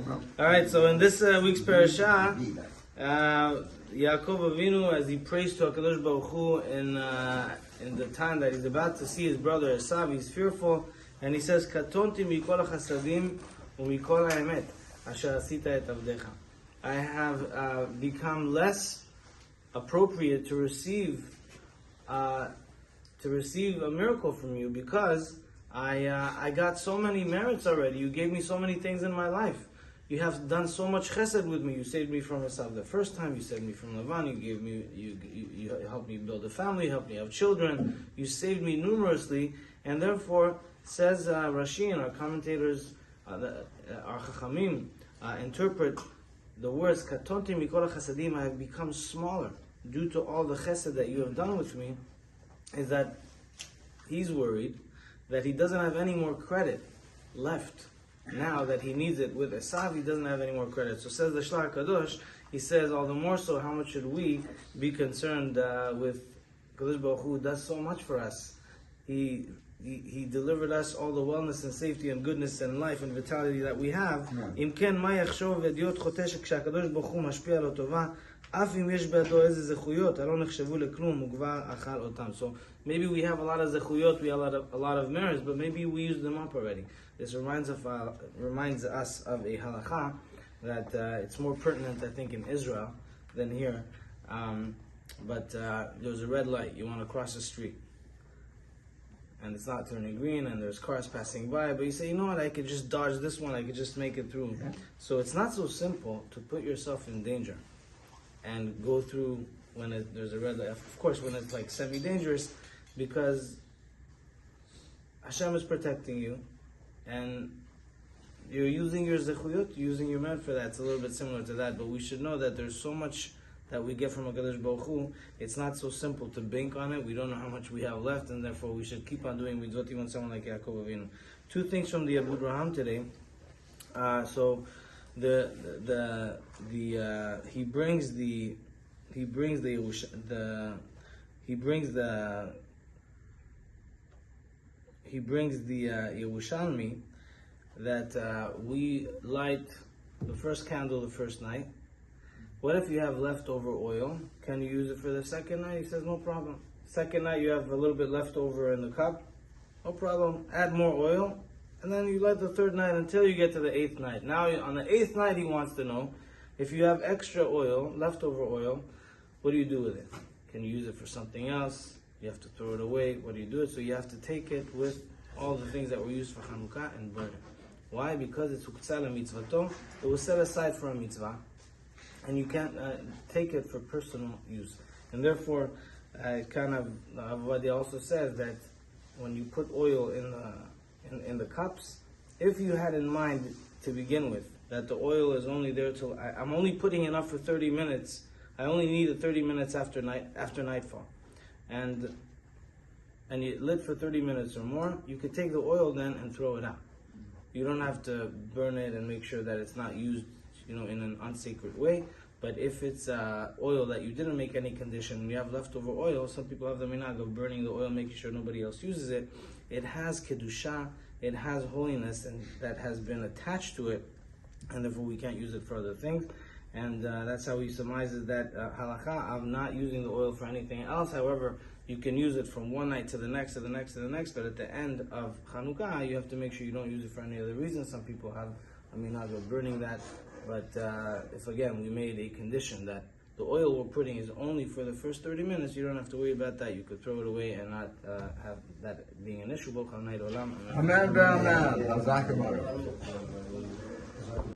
All right, so in this week's parasha, Yaakov Avinu, as he prays to HaKadosh Baruch Hu in the time that he's about to see his brother Esav, he's fearful, and he says, "Katonti mikol hachasadim umikol ha'emet asher asita et avdecha." I have become less appropriate to receive a miracle from you because I got so many merits already. You gave me so many things in my life. You have done so much chesed with me. You saved me from Esav the first time. You saved me from Lavan. You helped me build a family. Helped me have children. You saved me numerously, and therefore, says Rashi and our commentators, our Chachamim interpret the words "Katonti mikol chasadim." I have become smaller due to all the chesed that you have done with me. Is that he's worried that he doesn't have any more credit left. Now that he needs it with Esav, he doesn't have any more credit. So says the Shlach Kadosh, he says, all the more so, how much should we be concerned with Kadosh Baruch Hu, who does so much for us. He delivered us all the wellness and safety and goodness and life and vitality that we have. Im ken ma yachshov v'ediot chotesh k'shakadosh Baruch Hu mashpia lo tova, af im yesh be'ado eze zechuyot, alo nechshavu leklum ugvar achal otam. So maybe we have a lot of zechuyot, we have a lot of merits, but maybe we used them up already. This reminds us of a halacha that it's more pertinent, I think, in Israel than here. But there's a red light. You want to cross the street, and it's not turning green, and there's cars passing by. But you say, you know what? I could just dodge this one. I could just make it through. Okay. So it's not so simple to put yourself in danger and go through when there's a red light. Of course, when it's like semi-dangerous, because Hashem is protecting you. And you're using your zechuyot, using your merit for that. It's a little bit similar to that, but we should know that there's so much that we get from HaKadosh Baruch Hu. It's not so simple to bank on it. We don't know how much we have left, and therefore we should keep on doing mitzvot even someone like Yaakov Avinu. Two things from the Abu Raham today. So he brings the Yerushalmi that we light the first candle the first night. What if you have leftover oil? Can you use it for the second night? He says, no problem. Second night you have a little bit left over in the cup. No problem. Add more oil. And then you light the third night until you get to the eighth night. Now on the eighth night he wants to know, if you have extra oil, leftover oil, what do you do with it? Can you use it for something else? You have to throw it away. What do you do with it? So you have to take it with all the things that were used for Chanukah and burn it. Why? Because it's uktzah mitzvato. It was set aside for a mitzvah, and you can't take it for personal use. And therefore, Avodia also says that when you put oil in the cups, if you had in mind to begin with that the oil is only there till I'm only putting enough for 30 minutes. I only need it 30 minutes after nightfall, and you lit for 30 minutes or more, you could take the oil then and throw it out. You don't have to burn it and make sure that it's not used, in an unsacred way. But if it's oil that you didn't make any condition, you have leftover oil, some people have the minhag of burning the oil, making sure nobody else uses it. It has kedusha, it has holiness, and that has been attached to it, and therefore we can't use it for other things. And that's how he surmises that halakha of not using the oil for anything else. However, you can use it from one night to the next, to the next, to the next, but at the end of Chanukah, you have to make sure you don't use it for any other reason. Some people have a minhag of burning that, but if again we made a condition that the oil we're putting is only for the first 30 minutes, you don't have to worry about that. You could throw it away and not have that being an issue. Amen.